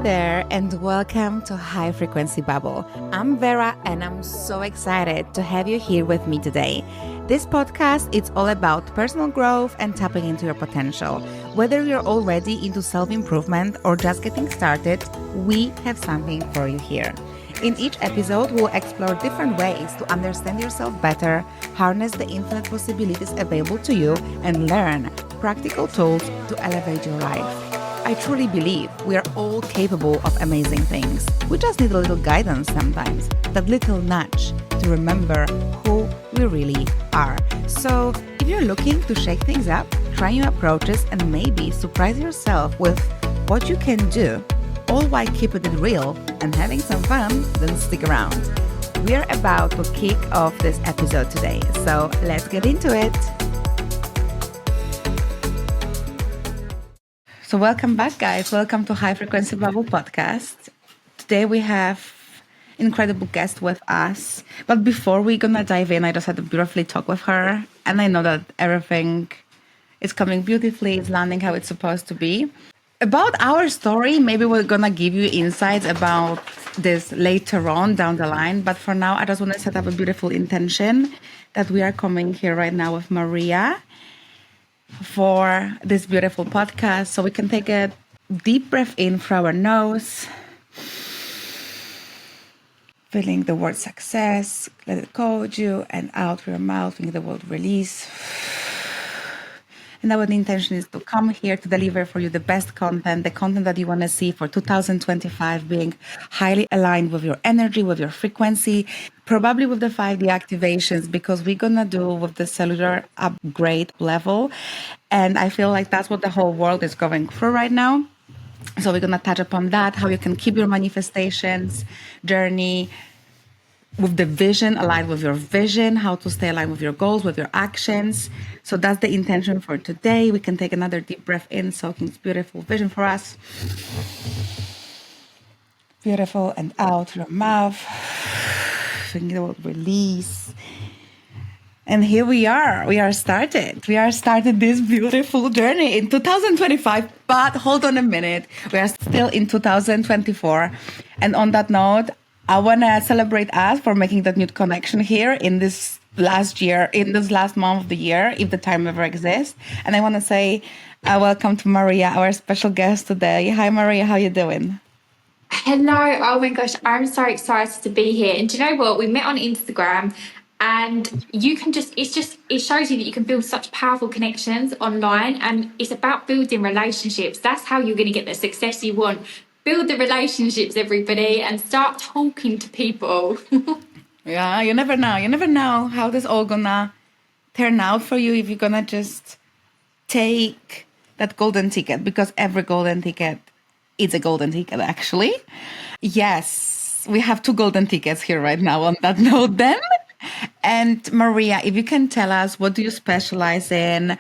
there, and welcome to High Frequency Bubble. I'm Vera, and I'm so excited to have you here with me today. This podcast is all about personal growth and tapping into your potential. Whether you're already into self-improvement or just getting started, we have something for you here. In each episode, we'll explore different ways to understand yourself better, harness the infinite possibilities available to you, and learn practical tools to elevate your life. I truly believe we are all capable of amazing things. We just need a little guidance sometimes, that little nudge to remember who we really are. So if you're looking to shake things up, try new approaches, and maybe surprise yourself with what you can do, all while keeping it real and having some fun, then stick around. We're about to kick off this episode today, so let's get into it. So welcome back, guys. Welcome to High Frequency Bubble podcast. Today we have incredible guest with us. But before we're gonna dive in, I just had a beautifully talk with her, and I know that everything is coming beautifully, it's landing how it's supposed to be. About our story, maybe we're gonna give you insights about this later on down the line. But for now, I just want to set up a beautiful intention that we are coming here right now with Maria for this beautiful podcast. So we can take a deep breath in through our nose, feeling the word success, let it go with you, and out through your mouth, feeling the word release. And our intention is to come here to deliver for you the best content, the content that you want to see for 2025, being highly aligned with your energy, with your frequency, probably with the 5D activations, because we're going to do with the cellular upgrade level. And I feel like that's what the whole world is going through right now. So we're going to touch upon that, how you can keep your manifestations journey with the vision, aligned with your vision, how to stay aligned with your goals, with your actions. So that's the intention for today. We can take another deep breath in, soaking this beautiful vision for us. Beautiful, and out through your mouth. Thinking about release. And here we are. We are started. We are started this beautiful journey in 2025. But hold on a minute. We are still in 2024. And on that note, I want to celebrate us for making that new connection here in this last year, in this last month of the year, if the time ever exists. And I want to say welcome to Maria, our special guest today. Hi, Maria. How you doing? Hello. Oh my gosh, I'm so excited to be here. And do you know what? We met on Instagram, and you can it shows you that you can build such powerful connections online, and it's about building relationships. That's how you're going to get the success you want. Build the relationships, everybody, and start talking to people. Yeah, you never know. You never know how this all gonna turn out for you if you're gonna just take that golden ticket, because every golden ticket is a golden ticket, actually. Yes, we have two golden tickets here right now on that note then. And Maria, if you can tell us, what do you specialize in?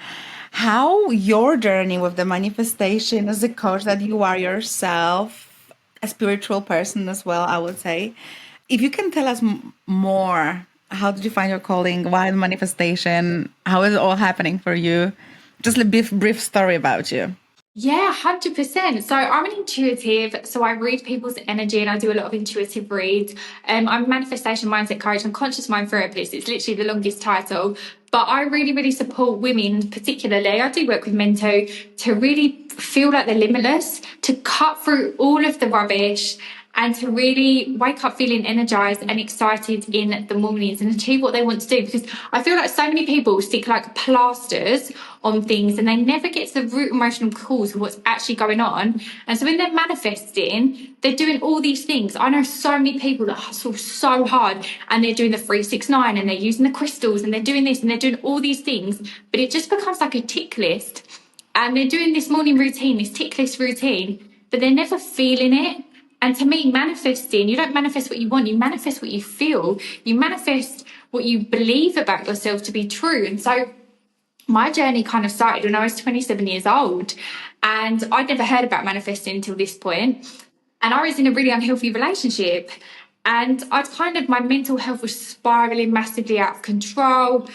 How your journey with the manifestation as a coach that you are yourself, a spiritual person as well, I would say. If you can tell us more, how did you find your calling? Why the manifestation? How is it all happening for you? Just a brief story about you. Yeah, 100%. So I'm an intuitive. So I read people's energy and I do a lot of intuitive reads. I'm a manifestation mindset coach and conscious mind therapist. It's literally the longest title. But I really, really support women, particularly. I do work with men too, to really feel like they're limitless, to cut through all of the rubbish, and to really wake up feeling energized and excited in the mornings and achieve what they want to do. Because I feel like so many people stick like plasters on things and they never get to the root emotional cause of what's actually going on. And so when they're manifesting, they're doing all these things. I know so many people that hustle so hard and they're doing the 369 and they're using the crystals and they're doing this and they're doing all these things, but it just becomes like a tick list. And they're doing this morning routine, this tick list routine, but they're never feeling it. And to me, manifesting, you don't manifest what you want, you manifest what you feel. You manifest what you believe about yourself to be true. And so my journey kind of started when I was 27 years old. And I'd never heard about manifesting until this point. And I was in a really unhealthy relationship. And my mental health was spiraling massively out of control.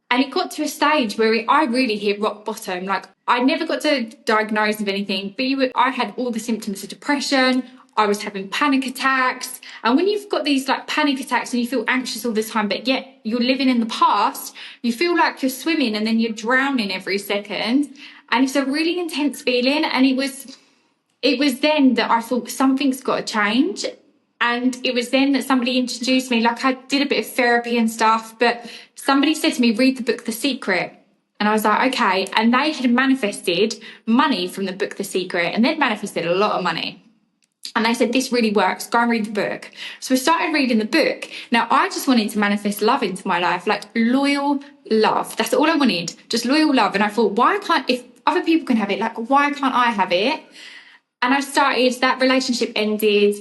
And it got to a stage where I really hit rock bottom. Like, I never got to diagnose with anything, but I had all the symptoms of depression. I was having panic attacks. And when you've got these like panic attacks and you feel anxious all the time, but yet you're living in the past, you feel like you're swimming and then you're drowning every second. And it's a really intense feeling. And it was then that I thought something's got to change. And it was then that somebody introduced me, like I did a bit of therapy and stuff, but somebody said to me, read the book, The Secret. And I was like, okay. And they had manifested money from the book, The Secret, and they'd manifested a lot of money. And they said, this really works. Go and read the book. So I started reading the book. Now, I just wanted to manifest love into my life, like loyal love. That's all I wanted, just loyal love. And I thought, if other people can have it, like, why can't I have it? And I started, that relationship ended.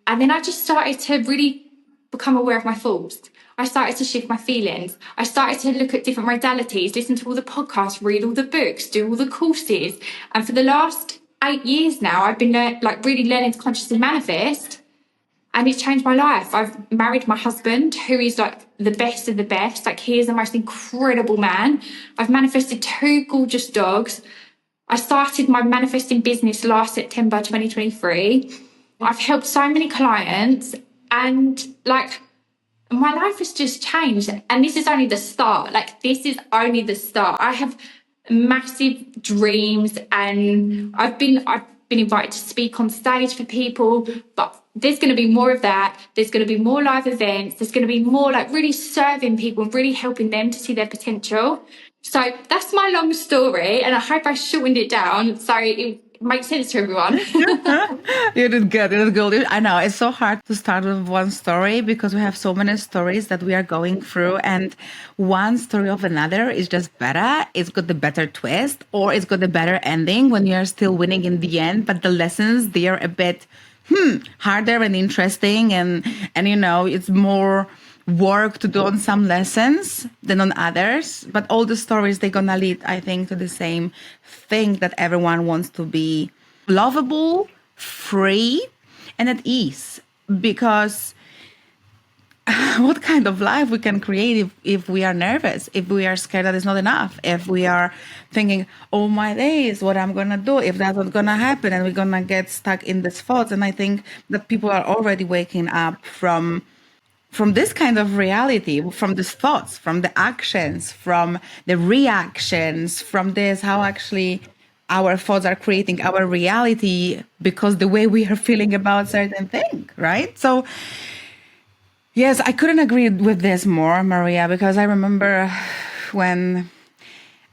And then I just started to really become aware of my thoughts. I started to shift my feelings. I started to look at different modalities, listen to all the podcasts, read all the books, do all the courses. And for the last 8 years now, I've been really learning to consciously manifest. And it's changed my life. I've married my husband, who is like the best of the best. Like, he is the most incredible man. I've manifested 2 gorgeous dogs. I started my manifesting business last September 2023. I've helped so many clients, and like, my life has just changed. And this is only the start. Like, this is only the start. I have massive dreams, and I've been invited to speak on stage for people, but there's going to be more of that. There's going to be more live events. There's going to be more like really serving people and really helping them to see their potential. So that's my long story, and I hope I shortened it down so it makes sense to everyone. You did good. You did good. I know it's so hard to start with one story because we have so many stories that we are going through, and one story of another is just better. It's got the better twist, or it's got the better ending when you're still winning in the end. But the lessons, they are a bit harder and interesting, and it's more work to do on some lessons than on others, but all the stories, they're gonna lead, I think, to the same thing, that everyone wants to be lovable, free, and at ease. Because what kind of life we can create if we are nervous, if we are scared that it's not enough, if we are thinking, oh my days, what I'm gonna do if that's not gonna happen, and we're gonna get stuck in these thoughts. And I think that people are already waking up from this kind of reality, from these thoughts, from the actions, from the reactions, from this, how actually our thoughts are creating our reality because the way we are feeling about certain thing, right? So yes, I couldn't agree with this more, Maria, because I remember when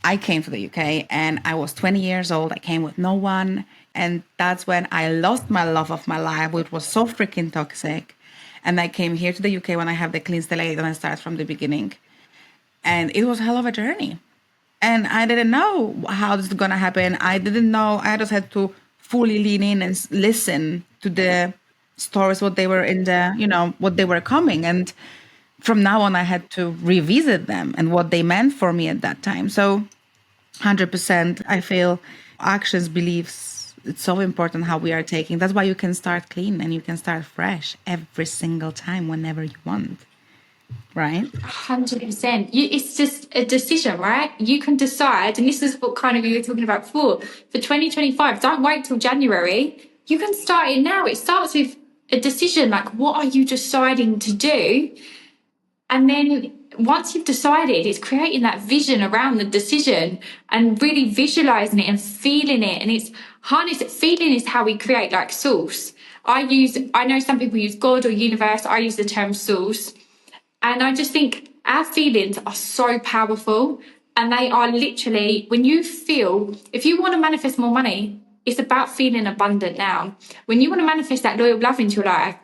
I came to the UK and I was 20 years old. I came with no one. And that's when I lost my love of my life, which was so freaking toxic. And I came here to the UK when I have the clean slate and I start from the beginning. And it was a hell of a journey. And I didn't know how this is going to happen. I didn't know. I just had to fully lean in and listen to the stories, what they were what they were coming. And from now on, I had to revisit them and what they meant for me at that time. So 100%, I feel actions, beliefs, it's so important how we are taking. That's why you can start clean and you can start fresh every single time, whenever you want. Right? 100%. It's just a decision, right? You can decide, and this is what kind of you were talking about before. For 2025, don't wait till January. You can start it now. It starts with a decision, like, what are you deciding to do? And then once you've decided, it's creating that vision around the decision and really visualizing it and feeling it. And it's feeling is how we create, like source. I know some people use God or universe. I use the term source. And I just think our feelings are so powerful, and they are literally, when you feel, if you want to manifest more money, it's about feeling abundant now. When you want to manifest that loyal love into your life,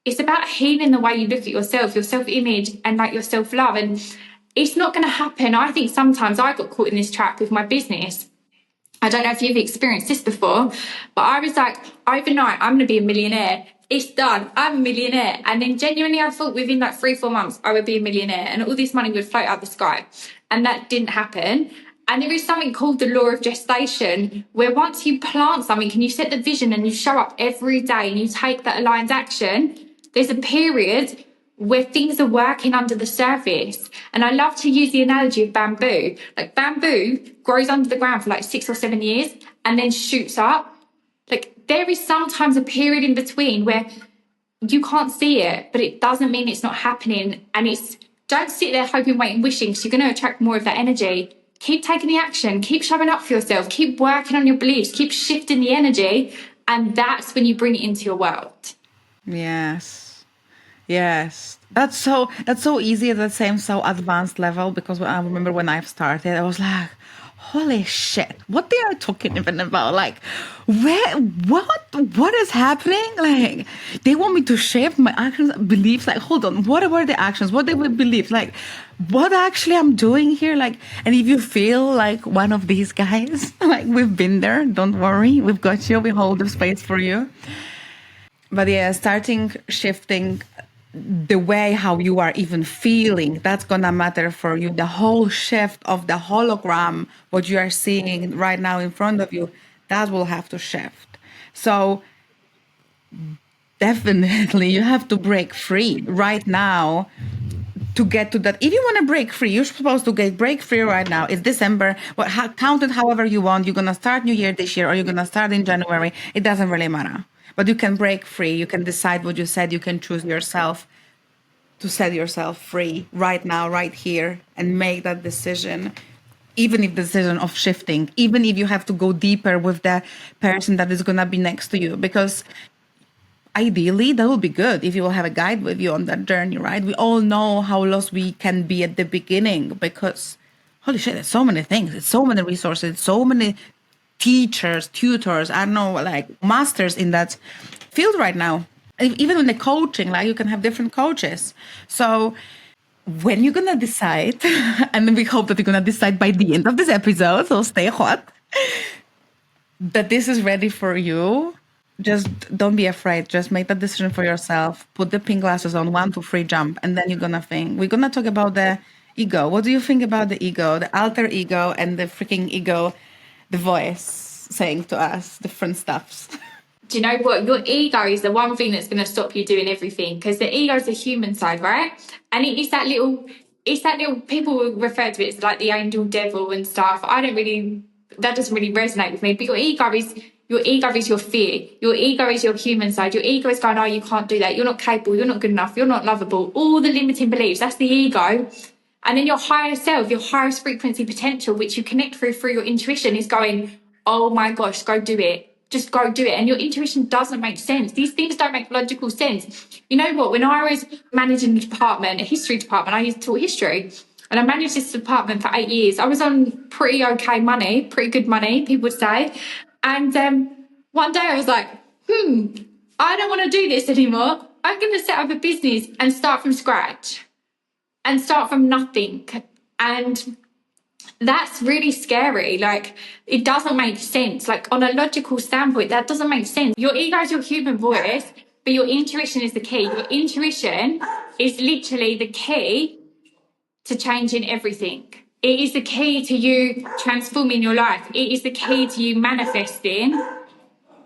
it's about healing the way you look at yourself, your self-image, and like your self-love. And it's not going to happen. I think sometimes I got caught in this trap with my business. I don't know if you've experienced this before, but I was like, overnight, I'm going to be a millionaire. It's done. I'm a millionaire. And then genuinely, I thought within like 3-4 months, I would be a millionaire and all this money would float out the sky. And that didn't happen. And there is something called the law of gestation, where once you plant something and you set the vision and you show up every day and you take that aligned action, there's a period where things are working under the surface. And I love to use the analogy of bamboo. Like bamboo grows under the ground for like 6 or 7 years and then shoots up. Like there is sometimes a period in between where you can't see it, but it doesn't mean it's not happening. And it's, don't sit there hoping, waiting, wishing, because you're going to attract more of that energy. Keep taking the action, keep showing up for yourself, keep working on your beliefs, keep shifting the energy. And that's when you bring it into your world. Yes. Yes. That's so easy at the same so advanced level, because I remember when I've started, I was like, holy shit, what they are talking even about? Like, what is happening? Like, they want me to shift my actions, beliefs. Like, hold on, what were the actions? What they would believe? Like, what actually I'm doing here? Like, and if you feel like one of these guys, like we've been there, don't worry, we've got you, we hold the space for you. But yeah, starting shifting the way how you are even feeling, that's gonna matter for you. The whole shift of the hologram, what you are seeing right now in front of you, that will have to shift. So definitely you have to break free right now to get to that. If you want to break free, you're supposed to break free right now. It's December. Count it however you want. You're gonna start New Year this year, or you're gonna start in January. It doesn't really matter. But you can break free. You can decide what you said. You can choose yourself to set yourself free right now, right here, and make that decision. Even if the decision of shifting, even if you have to go deeper with the person that is going to be next to you, because ideally that would be good if you will have a guide with you on that journey, right? We all know how lost we can be at the beginning, because holy shit, there's so many things. It's so many resources, so many teachers, tutors, I don't know, like masters in that field right now. Even in the coaching, like you can have different coaches. So when you're going to decide, and we hope that you're going to decide by the end of this episode, so stay hot, that this is ready for you, just don't be afraid. Just make that decision for yourself. Put the pink glasses on, 1, 2, 3, jump. And then you're going to think. We're going to talk about the ego. What do you think about the ego, the alter ego, and the freaking ego, the voice saying to us different stuffs? Do you know what? Your ego is the one thing that's going to stop you doing everything, because the ego is the human side, right? And it's that little, people will refer to it as like the angel devil and stuff. That doesn't really resonate with me. But your ego is your fear. Your ego is your human side. Your ego is going, oh, you can't do that. You're not capable. You're not good enough. You're not lovable. All the limiting beliefs. That's the ego. And then your higher self, your highest frequency potential, which you connect through your intuition, is going, oh my gosh, go do it. Just go do it. And your intuition doesn't make sense. These things don't make logical sense. You know what? When I was managing a history department, I used to taught history. And I managed this department for 8 years. I was on pretty good money, people would say. And one day I was like, I don't want to do this anymore. I'm going to set up a business and start from scratch and start from nothing. And that's really scary. Like, it doesn't make sense. Like, on a logical standpoint, that doesn't make sense. Your ego is your human voice, but your intuition is the key. Your intuition is literally the key to changing everything. It is the key to you transforming your life. It is the key to you manifesting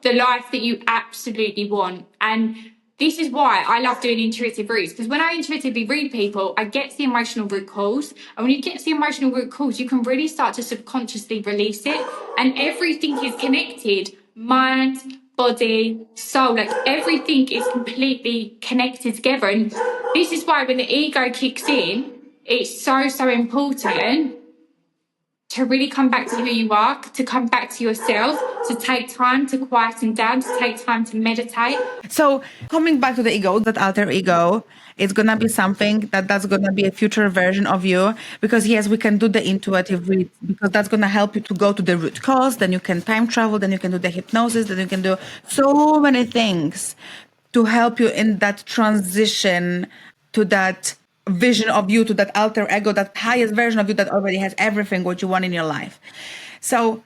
the life that you absolutely want. And this is why I love doing intuitive reads, because when I intuitively read people, I get the emotional root cause. And when you get the emotional root cause, you can really start to subconsciously release it. And everything is connected. Mind, body, soul, like everything is completely connected together. And this is why when the ego kicks in, it's so important to really come back to who you are, to come back to yourself, to take time to quieten down, to take time to meditate. So coming back to the ego, that alter ego, it's going to be something that's going to be a future version of you, because yes, we can do the intuitive read, because that's going to help you to go to the root cause. Then you can time travel, then you can do the hypnosis, then you can do so many things to help you in that transition to that vision of you, to that alter ego, that highest version of you that already has everything what you want in your life. So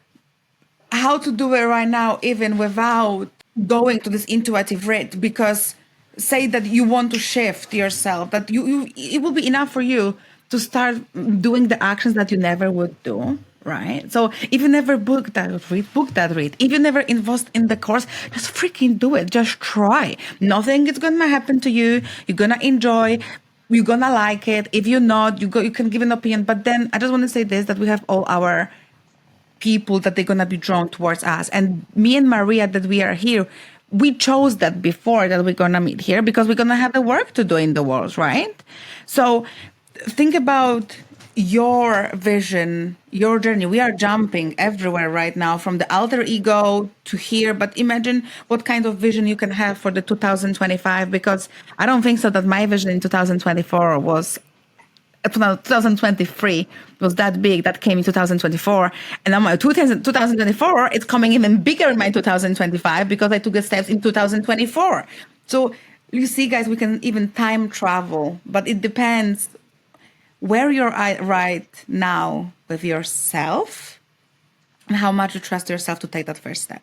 how to do it right now, even without going to this intuitive rate? Because say that you want to shift yourself, that it will be enough for you to start doing the actions that you never would do. right? So if you never book that read. If you never invest in the course, just freaking do it. Just try. Nothing is gonna happen to you. You're gonna enjoy. You're gonna like it. If you're not, you can give an opinion. But then I just want to say this, that we have all our people that they're gonna be drawn towards us. And me and Maria, that we are here, we chose that before that we're gonna meet here because we're gonna have the work to do in the world, right? So think about your vision, your journey. We are jumping everywhere right now from the alter ego to here, but imagine what kind of vision you can have for the 2025, because I don't think so that my vision in 2024 was 2023 was that big. That came in 2024, and now my 2024 it's coming even bigger in my 2025 because I took the steps in 2024. So you see, guys, we can even time travel, but it depends where you're at right now with yourself and how much you trust yourself to take that first step.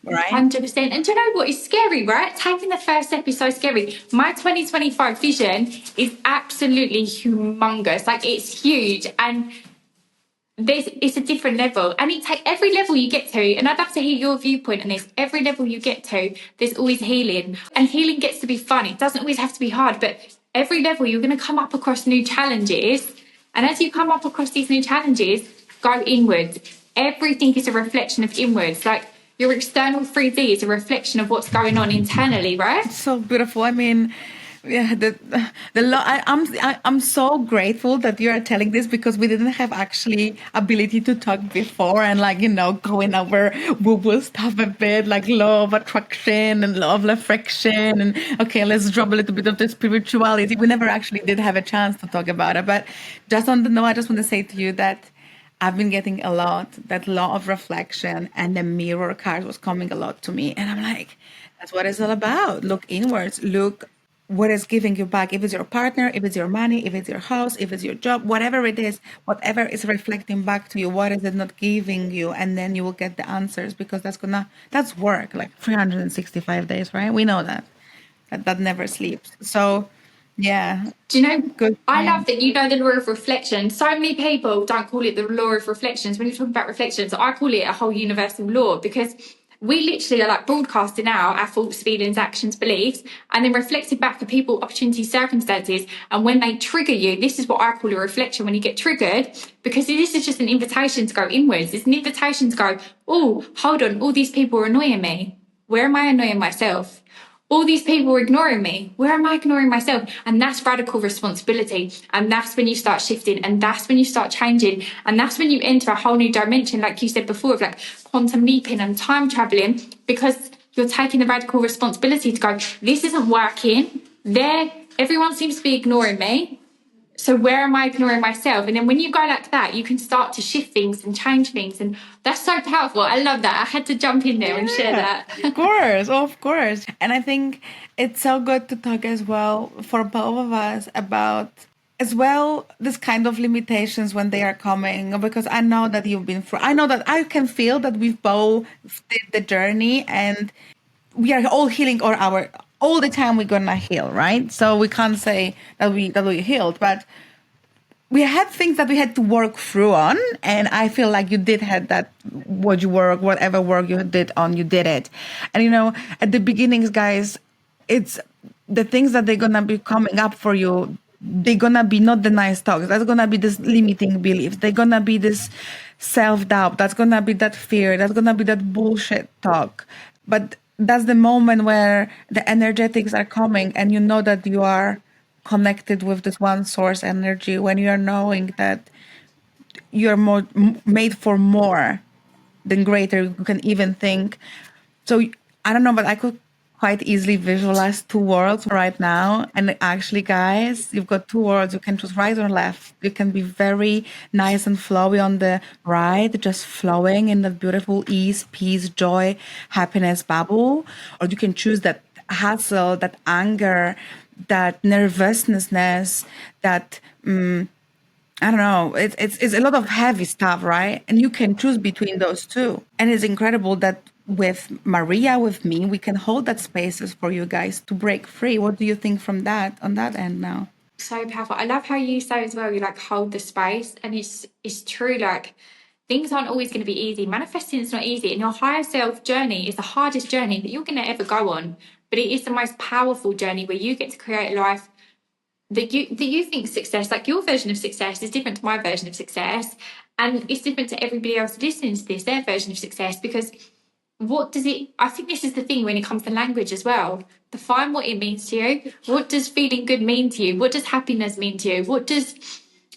Right? 100%. And do you know what is scary, right? Taking the first step is so scary. My 2025 vision is absolutely humongous. Like, it's huge. And it's a different level. And it take every level you get to, and I'd love to hear your viewpoint on this. Every level you get to, there's always healing. And healing gets to be fun. It doesn't always have to be hard, but every level you're going to come up across new challenges. And as you come up across these new challenges, go inwards. Everything is a reflection of inwards. Like, your external 3D is a reflection of what's going on internally, right? So beautiful. I mean, yeah, I'm so grateful that you are telling this, because we didn't have actually ability to talk before and going over woo-woo stuff a bit, like law of attraction and law of reflection, and okay, let's drop a little bit of the spirituality. We never actually did have a chance to talk about it, but just on the note, I just want to say to you that I've been getting a lot, that law of reflection and the mirror card was coming a lot to me. And I'm like, that's what it's all about. Look inwards, look what is giving you back. If it's your partner, if it's your money, if it's your house, if it's your job, whatever it is, whatever is reflecting back to you, what is it not giving you? And then you will get the answers, because that's work, like 365 days, right? We know that never sleeps. So yeah. Do you know, good. I love that you know the law of reflection. So many people don't call it the law of reflections. When you're talking about reflections, I call it a whole universal law, because we literally are like broadcasting out our thoughts, feelings, actions, beliefs, and then reflected back to people, opportunities, circumstances. And when they trigger you, this is what I call a reflection when you get triggered, because this is just an invitation to go inwards. It's an invitation to go, oh, hold on, all these people are annoying me. Where am I annoying myself? All these people are ignoring me. Where am I ignoring myself? And that's radical responsibility. And that's when you start shifting. And that's when you start changing. And that's when you enter a whole new dimension, like you said before, of like quantum leaping and time traveling, because you're taking the radical responsibility to go, this isn't working. Everyone seems to be ignoring me. So where am I ignoring myself? And then when you go like that, you can start to shift things and change things. And that's so powerful. I love that. I had to jump in there and share that. Of course. And I think it's so good to talk as well for both of us about as well this kind of limitations when they are coming, because I know that you've been through, I know that I can feel that we've both did the journey, and we are all healing all the time. We're gonna heal, right? So we can't say that we healed, but we had things that we had to work through on, and I feel like you did have that. Whatever work you did on, you did it. And at the beginnings, guys, it's the things that they're gonna be coming up for you. They're gonna be not the nice talks. That's gonna be this limiting beliefs. They're gonna be this self-doubt. That's gonna be that fear. That's gonna be that bullshit talk. But that's the moment where the energetics are coming, and you know that you are connected with this one source energy, when you are knowing that you're made for more than greater you can even think. So I don't know, but I could quite easily visualize two worlds right now. And actually, guys, you've got two worlds. You can choose right or left. You can be very nice and flowy on the right, just flowing in that beautiful ease, peace, joy, happiness bubble. Or you can choose that hustle, that anger, that nervousness, that I don't know. It's a lot of heavy stuff, right? And you can choose between those two. And it's incredible that with Maria, with me, we can hold that spaces for you guys to break free. What do you think from that on that end now? So powerful. I love how you say as well, you like hold the space, and it's true. Like things aren't always going to be easy. Manifesting is not easy, and your higher self journey is the hardest journey that you're going to ever go on. But it is the most powerful journey where you get to create a life that you think success, like your version of success is different to my version of success, and it's different to everybody else listening to this, their version of success. Because what does it, I think this is the thing when it comes to language as well, define what it means to you. What does feeling good mean to you? What does happiness mean to you? What does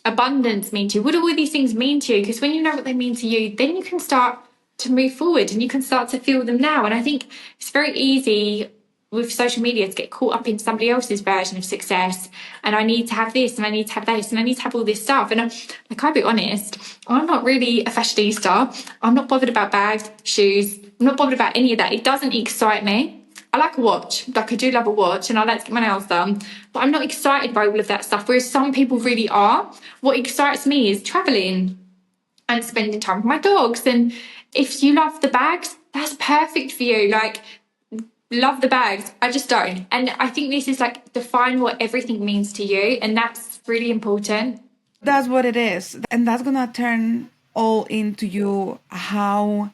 abundance mean to you? What do all these things mean to you? Because when you know what they mean to you, then you can start to move forward and you can start to feel them now. And I think it's very easy with social media to get caught up in somebody else's version of success, and I need to have this and I need to have this and I need to have all this stuff. And I'll be honest, I'm not really a fashionista. I'm not bothered about bags, shoes. I'm not bothered about any of that. It doesn't excite me. I like a watch, like I do love a watch, and I like to get my nails done, but I'm not excited by all of that stuff, whereas some people really are. What excites me is traveling and spending time with my dogs. And if you love the bags, that's perfect for you. Like, love the bags. I just don't. And I think this is like define what everything means to you, and that's really important. That's what it is. And that's gonna turn all into you how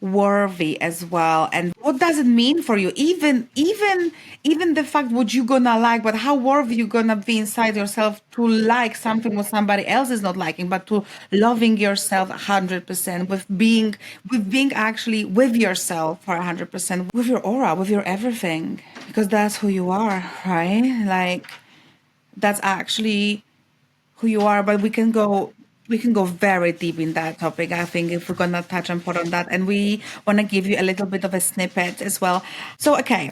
worthy as well, and what does it mean for you, even the fact what you gonna like, but how worthy you gonna be inside yourself to like something what somebody else is not liking, but to loving yourself 100%, with being actually with yourself for 100%, with your aura, with your everything, because that's who you are, right? Like, that's actually who you are. But we can go very deep in that topic, I think, if we're gonna touch and put on that. And we want to give you a little bit of a snippet as well. So, okay,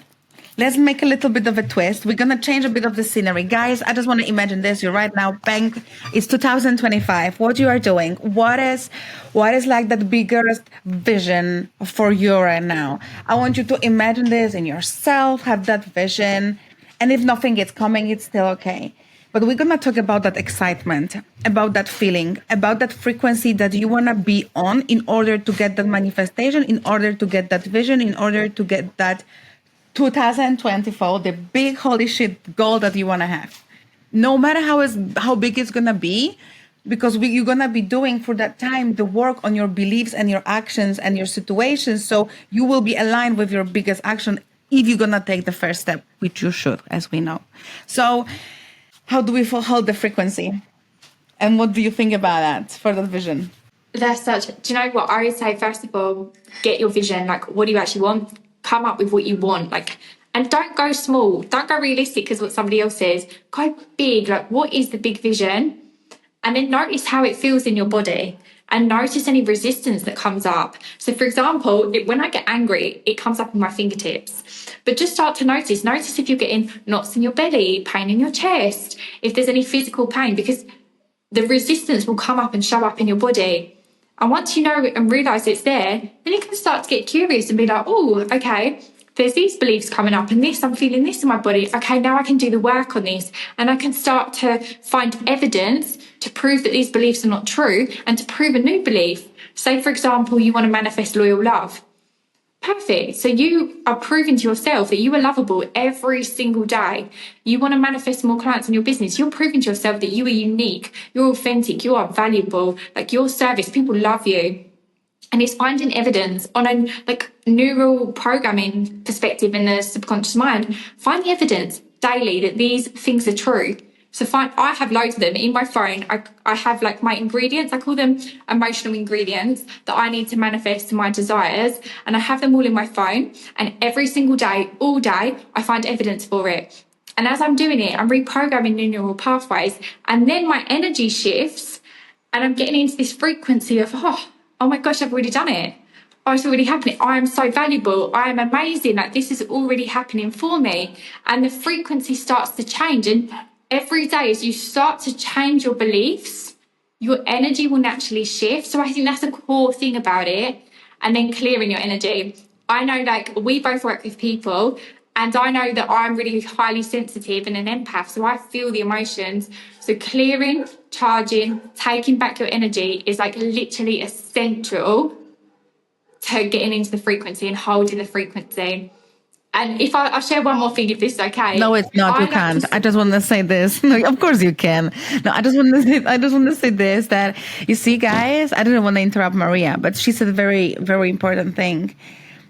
let's make a little bit of a twist. We're gonna change a bit of the scenery. Guys, I just want to imagine this. You're right now, bang, it's 2025. What you are doing, what is like that biggest vision for you right now? I want you to imagine this in yourself, have that vision. And if nothing is coming, it's still okay. But we're going to talk about that excitement, about that feeling, about that frequency that you want to be on in order to get that manifestation, in order to get that vision, in order to get that 2024, the big holy shit goal that you want to have. No matter how big it's going to be, because you're going to be doing for that time the work on your beliefs and your actions and your situations. So you will be aligned with your biggest action if you're going to take the first step, which you should, as we know. So how do we hold the frequency? And what do you think about that for that vision? Do you know what? I would say, first of all, get your vision. Like, what do you actually want? Come up with what you want. Like, and don't go small. Don't go realistic because what somebody else says. Go big. Like, what is the big vision? And then notice how it feels in your body. And notice any resistance that comes up. So, for example, when I get angry, it comes up in my fingertips. But just start to notice. Notice if you're getting knots in your belly, pain in your chest, if there's any physical pain, because the resistance will come up and show up in your body. And once you know and realise it's there, then you can start to get curious and be like, oh, okay, there's these beliefs coming up and this, I'm feeling this in my body. Okay, now I can do the work on this. And I can start to find evidence to prove that these beliefs are not true and to prove a new belief. Say, for example, you want to manifest loyal love. Perfect. So you are proving to yourself that you are lovable every single day. You want to manifest more clients in your business. You're proving to yourself that you are unique, you're authentic, you are valuable, like your service, people love you. And it's finding evidence on a neural programming perspective in the subconscious mind. Find the evidence daily that these things are true. So I have loads of them in my phone. I have like my ingredients. I call them emotional ingredients that I need to manifest my desires. And I have them all in my phone. And every single day, all day, I find evidence for it. And as I'm doing it, I'm reprogramming new neural pathways. And then my energy shifts and I'm getting into this frequency of, oh my gosh, I've already done it. Oh, it's already happening. I am so valuable. I am amazing. Like, this is already happening for me. And the frequency starts to change. And every day, as you start to change your beliefs, your energy will naturally shift. So I think that's a core thing about it. And then clearing your energy. I know, like, we both work with people, and I know that I'm really highly sensitive and an empath. So I feel the emotions. So clearing, charging, taking back your energy is like literally essential to getting into the frequency and holding the frequency. And if I'll share one more thing, if this is okay. No, it's not. You can't. I just want to say this. No, of course you can. No, I just want to say this, that you see, guys, I don't want to interrupt Maria, but she said a very, very important thing,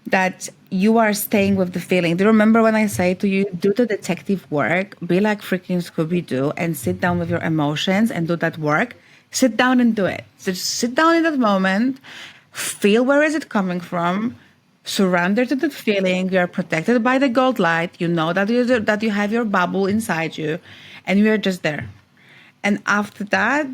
that you are staying with the feeling. Do you remember when I say to you, do the detective work, be like freaking Scooby-Doo and sit down with your emotions and do that work? Sit down and do it. So just sit down in that moment, feel where is it coming from, surrender to the feeling. You are protected by the gold light. You know that you have your bubble inside you, and you are just there. And after that,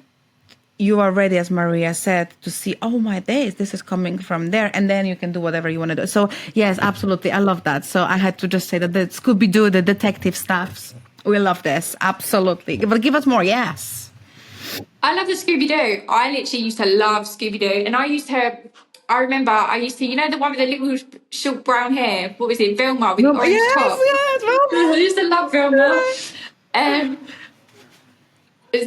you are ready, as Maria said, to see, oh my days, this is coming from there. And then you can do whatever you want to do. So yes, absolutely. I love that. So I had to just say that the Scooby-Doo, the detective stuffs, we love this. Absolutely. But give us more. Yes. I love the Scooby-Doo. I literally used to love Scooby-Doo. And I remember I used to, the one with the little short brown hair. What was it? Velma with the orange top. Yes, Velma. I used to love Velma.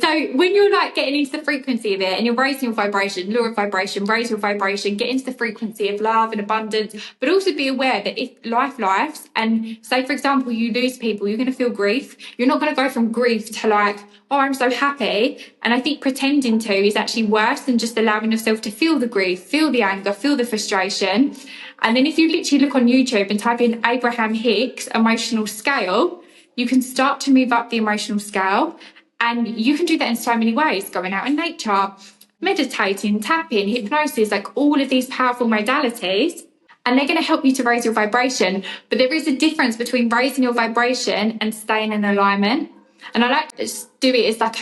So when you're like getting into the frequency of it and you're raising your vibration, law of vibration, raise your vibration, get into the frequency of love and abundance, but also be aware that if life, and say, for example, you lose people, you're going to feel grief. You're not going to go from grief to like, oh, I'm so happy. And I think pretending to is actually worse than just allowing yourself to feel the grief, feel the anger, feel the frustration. And then if you literally look on YouTube and type in Abraham Hicks emotional scale, you can start to move up the emotional scale. And you can do that in so many ways, going out in nature, meditating, tapping, hypnosis, like all of these powerful modalities. And they're going to help you to raise your vibration. But there is a difference between raising your vibration and staying in alignment. And I like to do it as like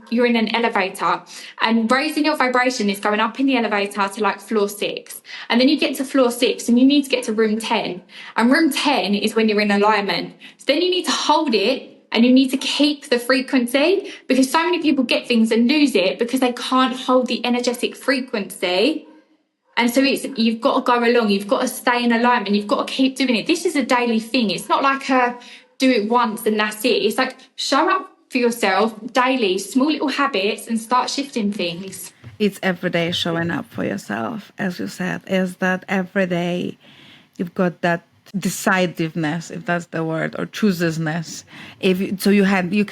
you're in an elevator, and raising your vibration is going up in the elevator to like floor 6. And then you get to floor 6 and you need to get to room 10. And room 10 is when you're in alignment. So then you need to hold it. And you need to keep the frequency, because so many people get things and lose it because they can't hold the energetic frequency. And so you've got to go along, you've got to stay in alignment, you've got to keep doing it. This is a daily thing. It's not like do it once and that's it. It's like show up for yourself daily, small little habits, and start shifting things. It's every day showing up for yourself, as you said, is that every day you've got that decisiveness, if that's the word, or chooseness. You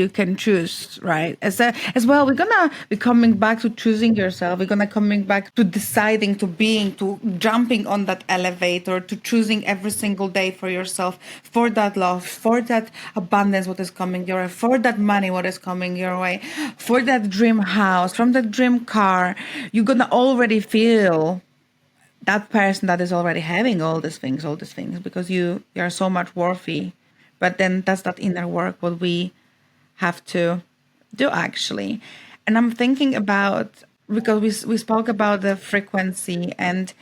can choose, right? As well, we're gonna be coming back to choosing yourself. We're gonna coming back to deciding, to jumping on that elevator, to choosing every single day for yourself, for that love, for that abundance, what is coming your way, for that money, what is coming your way, for that dream house, from that dream car. You're gonna already feel that person that is already having all these things, because you are so much worthy. But then that's that inner work what we have to do, actually. And I'm thinking about, because we spoke about the frequency, and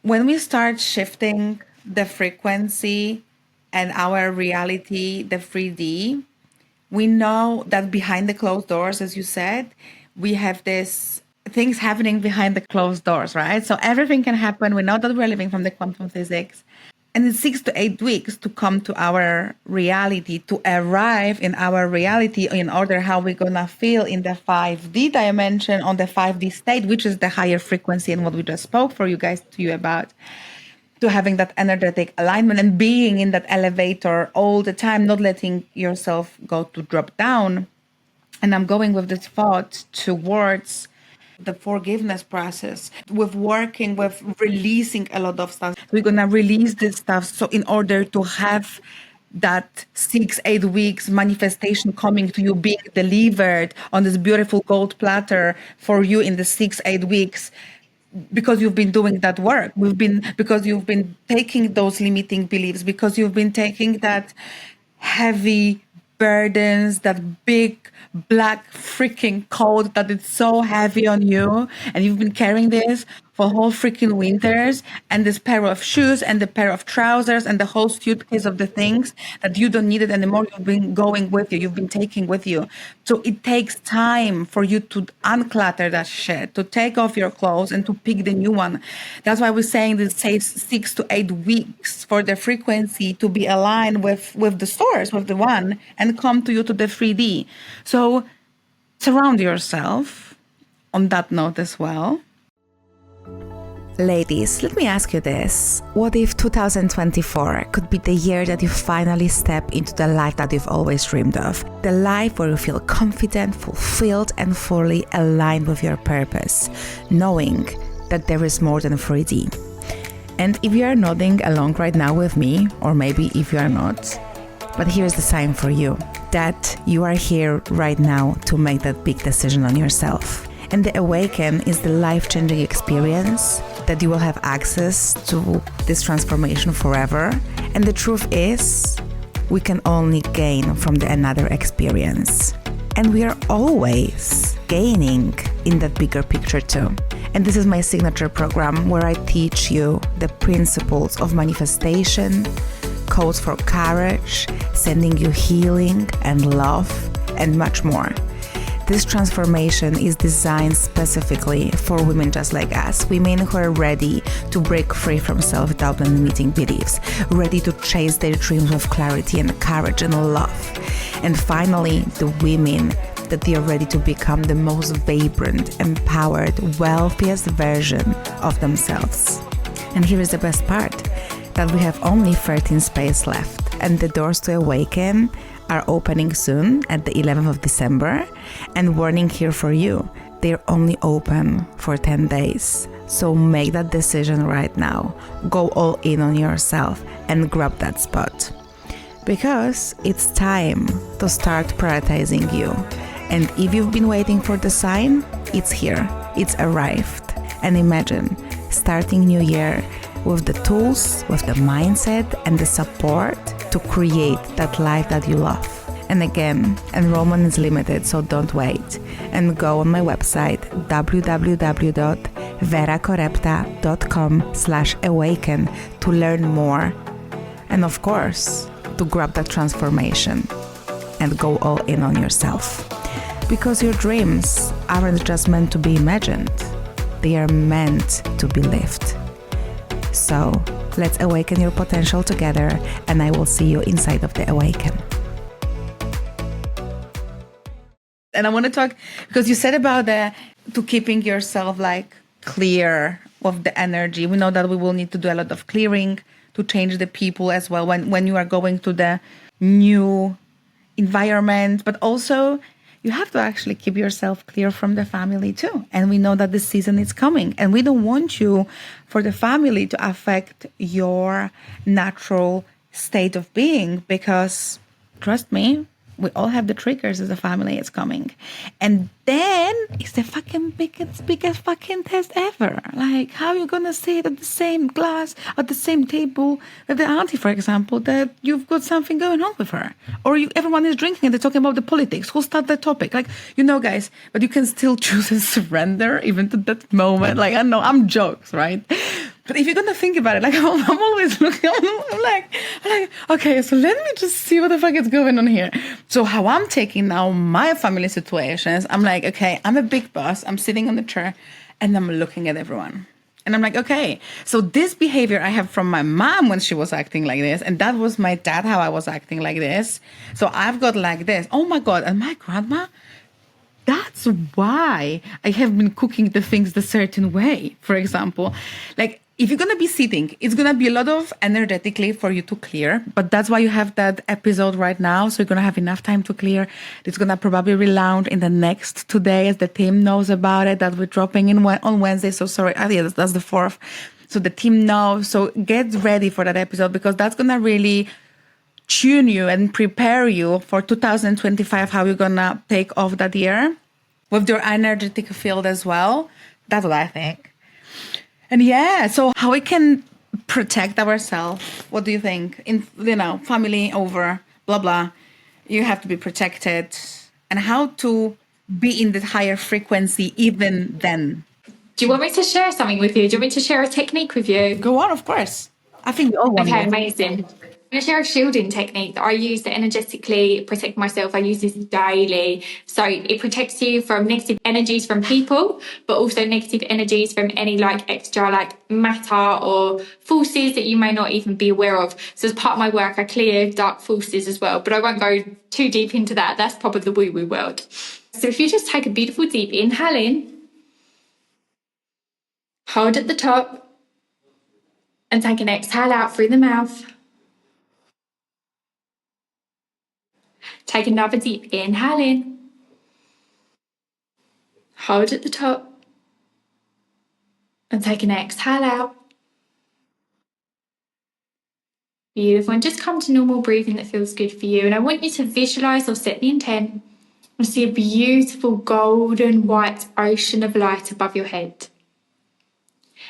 when we start shifting the frequency and our reality, the 3D, we know that behind the closed doors, as you said, we have this things happening behind the closed doors, right? So everything can happen. We know that we're living from the quantum physics. And it's 6 to 8 weeks to come to our reality, to arrive in our reality in order how we're going to feel in the 5D dimension, on the 5D state, which is the higher frequency and what we just spoke to you about, to having that energetic alignment and being in that elevator all the time, not letting yourself go to drop down. And I'm going with this thought towards the forgiveness process, with working with releasing a lot of stuff. We're gonna release this stuff, so in order to have that 6-8 weeks manifestation coming to you, being delivered on this beautiful gold platter for you in the 6-8 weeks, because you've been doing that work. Because you've been taking those limiting beliefs, because you've been taking that heavy burdens, that big black freaking coat that is so heavy on you, and you've been carrying this for whole freaking winters, and this pair of shoes and the pair of trousers and the whole suitcase of the things that you don't need it anymore, you've been going with you, you've been taking with you. So it takes time for you to unclutter that shit, to take off your clothes and to pick the new one. That's why we're saying this says 6 to 8 weeks for the frequency to be aligned with the source, with the one, and come to you to the 3D. So surround yourself on that note as well. Ladies, let me ask you this. What if 2024 could be the year that you finally step into the life that you've always dreamed of? The life where you feel confident, fulfilled, and fully aligned with your purpose, knowing that there is more than 3D. And if you are nodding along right now with me, or maybe if you are not, but here's the sign for you, that you are here right now to make that big decision on yourself. And the Awaken is the life-changing experience that you will have access to this transformation forever. And the truth is, we can only gain from the another experience. And we are always gaining in that bigger picture too. And this is my signature program where I teach you the principles of manifestation, codes for courage, sending you healing and love, and much more. This transformation is designed specifically for women just like us, women who are ready to break free from self-doubt and limiting beliefs, ready to chase their dreams with clarity and courage and love. And finally, the women that they are ready to become the most vibrant, empowered, wealthiest version of themselves. And here is the best part, that we have only 13 spaces left, and the doors to Awaken are opening soon at the 11th of December. And warning here for you, they're only open for 10 days. So make that decision right now. Go all in on yourself and grab that spot. Because it's time to start prioritizing you. And if you've been waiting for the sign, it's here. It's arrived. And imagine starting new year with the tools, with the mindset and the support to create that life that you love. And again, enrollment is limited, so don't wait. And go on my website, www.verakorepta.com/awaken to learn more. And of course, to grab that transformation and go all in on yourself. Because your dreams aren't just meant to be imagined. They are meant to be lived. So let's awaken your potential together, and I will see you inside of the Awaken. And I want to talk, because you said about to keeping yourself like clear of the energy. We know that we will need to do a lot of clearing to change the people as well when you are going to the new environment, but also you have to actually keep yourself clear from the family too. And we know that this season is coming, and we don't want you for the family to affect your natural state of being, because trust me, we all have the triggers as a family. It's coming. And then it's the fucking biggest fucking test ever. Like, how are you going to sit at the same glass, at the same table with the auntie, for example, that you've got something going on with her? Or everyone is drinking and they're talking about the politics. Who started the topic? Like, guys, but you can still choose and surrender even to that moment. Like, I know, I'm jokes, right? But if you're going to think about it, like, I'm always looking, I'm like, okay, so let me just see what the fuck is going on here. So how I'm taking now my family situations, I'm like, okay, I'm a big boss. I'm sitting on the chair and I'm looking at everyone. And I'm like, okay, so this behavior I have from my mom when she was acting like this, and that was my dad, how I was acting like this. So I've got like this. Oh my God. And my grandma, that's why I have been cooking the things the certain way. For example, like, if you're going to be sitting, it's going to be a lot of energetically for you to clear. But that's why you have that episode right now. So you're going to have enough time to clear. It's going to probably relaunch in the next 2 days. The team knows about it, that we're dropping in on Wednesday. So sorry, yeah, that's the 4th. So the team knows. So get ready for that episode, because that's going to really tune you and prepare you for 2025, how you're going to take off that year with your energetic field as well. That's what I think. And yeah, so how we can protect ourselves. What do you think? In family over blah blah, you have to be protected, and how to be in the higher frequency even then. Do you want me to share something with you? Do you want me to share a technique with you? Go on, of course. I think we all want. Okay, amazing. I'm going to share a shielding technique that I use to energetically protect myself. I use this daily. So it protects you from negative energies from people, but also negative energies from any extra matter or forces that you may not even be aware of. So as part of my work, I clear dark forces as well, but I won't go too deep into that. That's probably the woo-woo world. So if you just take a beautiful deep inhale in, Hold at the top and take an exhale out through the mouth. Take another deep inhale in. Hold at the top and take an exhale out. Beautiful. And just come to normal breathing that feels good for you. And I want you to visualize or set the intent and see a beautiful golden white ocean of light above your head.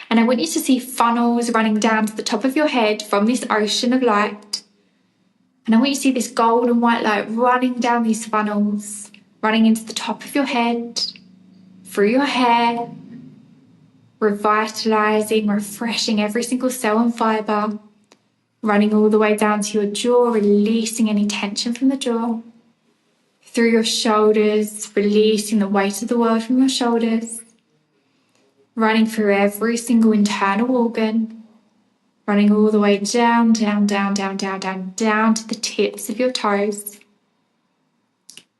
And I want you to see funnels running down to the top of your head from this ocean of light. And I want you to see this golden white light running down these funnels, running into the top of your head, through your hair, revitalizing, refreshing every single cell and fiber, running all the way down to your jaw, releasing any tension from the jaw, through your shoulders, releasing the weight of the world from your shoulders, running through every single internal organ, running all the way down, down, down, down, down, down, down to the tips of your toes.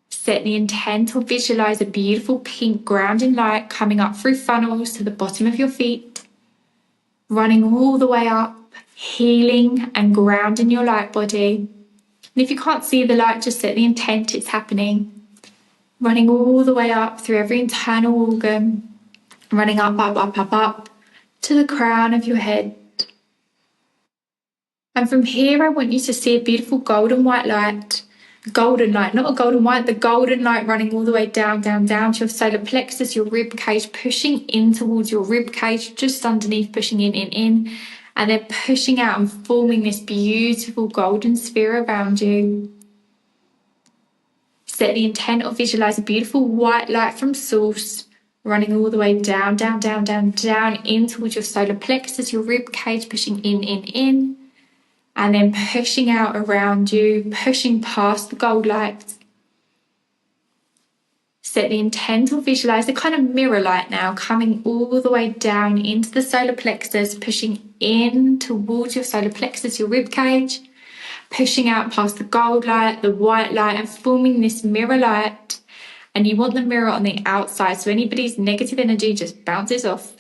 Set the intent or visualize a beautiful pink grounding light coming up through funnels to the bottom of your feet, running all the way up, healing and grounding your light body. And if you can't see the light, just set the intent it's happening. Running all the way up through every internal organ, running up, up, up, up, up to the crown of your head. And from here, I want you to see a beautiful golden white light. Golden light, not a golden white, the golden light running all the way down, down, down to your solar plexus, your rib cage, pushing in towards your rib cage, just underneath, pushing in, and then pushing out and forming this beautiful golden sphere around you. Set the intent or visualize a beautiful white light from source, running all the way down, down, down, down, down in towards your solar plexus, your rib cage, pushing in. And then pushing out around you, pushing past the gold light. Set the intent or visualize a kind of mirror light now coming all the way down into the solar plexus, pushing in towards your solar plexus, your rib cage, pushing out past the gold light, the white light, and forming this mirror light. And you want the mirror on the outside, so anybody's negative energy just bounces off.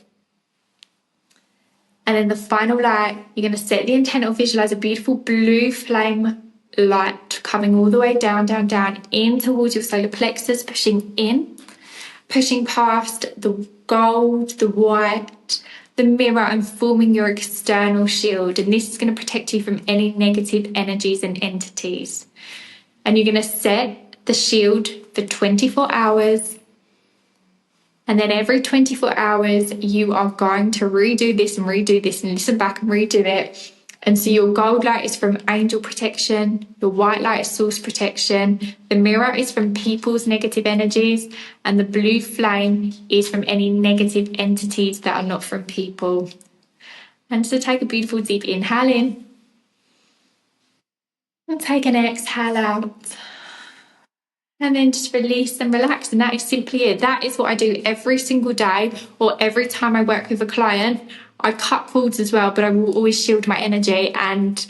And then the final light, you're going to set the intent or visualize a beautiful blue flame light coming all the way down, down, down in towards your solar plexus, pushing in, pushing past the gold, the white, the mirror, and forming your external shield. And this is going to protect you from any negative energies and entities. And you're going to set the shield for 24 hours. And then every 24 hours, you are going to redo this and listen back and redo it. And so your gold light is from angel protection, your white light is source protection, the mirror is from people's negative energies, and the blue flame is from any negative entities that are not from people. And so take a beautiful deep inhale in and take an exhale out. And then just release and relax. And that is simply it. That is what I do every single day, or every time I work with a client. I cut cords as well, but I will always shield my energy. And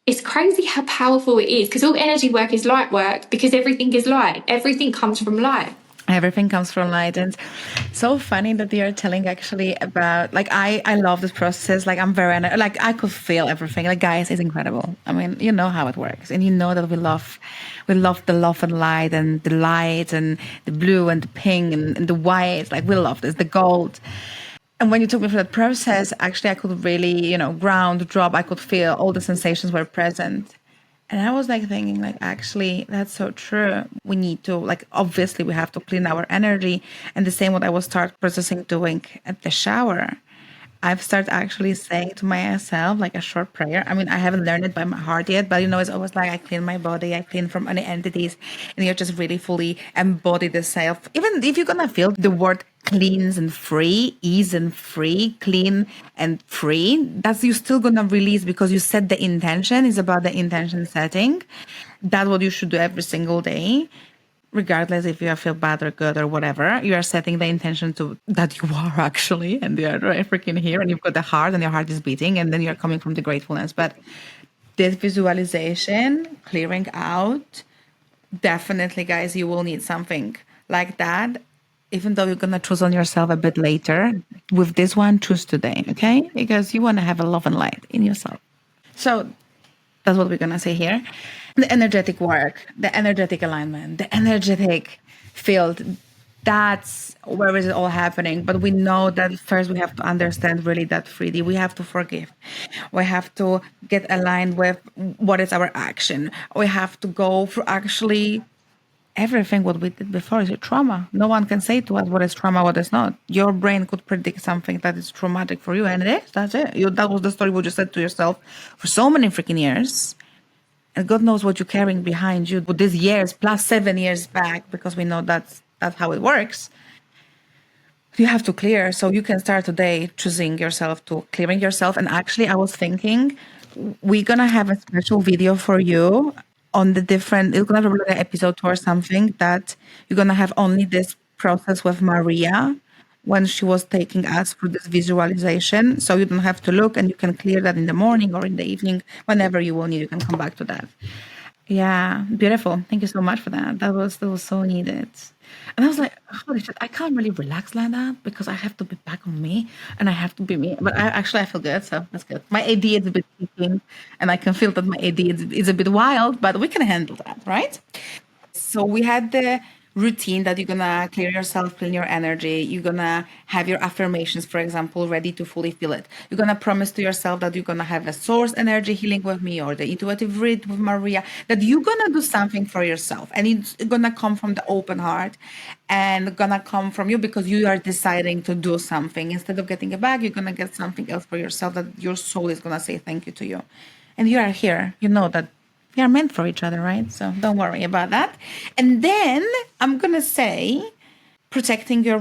it's crazy how powerful it is, because all energy work is light work, because everything is light. Everything comes from light. Everything comes from light. And so funny that you're telling actually about, like, I love this process. Like, I'm very, like, I could feel everything. Like, guys, it's incredible. I mean, you know how it works. And you know that we love the love and light, and the light and the blue and the pink and the white. Like, we love this, the gold. And when you took me through that process, actually, I could really, ground, drop. I could feel all the sensations were present. And I was like thinking, like, actually, that's so true. We need to, like, obviously we have to clean our energy. And the same what I will start processing doing at the shower. I've started actually saying to myself, like, a short prayer. I mean, I haven't learned it by my heart yet, but it's always like I clean my body, I clean from any entities, and you're just really fully embody the self. Even if you're gonna feel the word cleans and free, ease and free, clean and free, that's you're still gonna release, because you set the intention. It's about the intention setting. That's what you should do every single day. Regardless if you feel bad or good or whatever, you are setting the intention to that you are actually, and you're right freaking here, and you've got the heart, and your heart is beating, and then you're coming from the gratefulness. But this visualization, clearing out, definitely, guys, you will need something like that even though you're going to choose on yourself a bit later, with this one, choose today, okay? Because you want to have a love and light in yourself. So that's what we're going to say here. The energetic work, the energetic alignment, the energetic field, that's where is it all happening. But we know that first we have to understand really that 3D. We have to forgive. We have to get aligned with what is our action. We have to go through actually everything what we did before is a trauma. No one can say to us what is trauma, what is not. Your brain could predict something that is traumatic for you, and it is. That's it. That was the story what you said to yourself for so many freaking years. And God knows what you're carrying behind you with these years, plus 7 years back, because we know that's how it works. You have to clear. So you can start today choosing yourself to clearing yourself. And actually, I was thinking we're going to have a special video for you on the different, it's going to be an episode or something that you're going to have only this process with Maria when she was taking us through this visualization. So you don't have to look, and you can clear that in the morning or in the evening, whenever you will need. You can come back to that. Yeah, beautiful. Thank you so much for that. That was so needed. And I was like, holy shit, I can't really relax like that because I have to be back on me and I have to be me. But I feel good, so that's good. My AD is a bit kicking, and I can feel that my AD is a bit wild, but we can handle that, right? So we had the routine that you're gonna clear yourself, clean your energy. You're gonna have your affirmations, for example, ready to fully feel it. You're gonna promise to yourself that you're gonna have a source energy healing with me or the intuitive read with Maria, that you're gonna do something for yourself, and it's gonna come from the open heart and gonna come from you because you are deciding to do something. Instead of getting it back, you're gonna get something else for yourself that your soul is gonna say thank you to you. And you are here, you know that we are meant for each other, right? So don't worry about that. And then I'm gonna say protecting your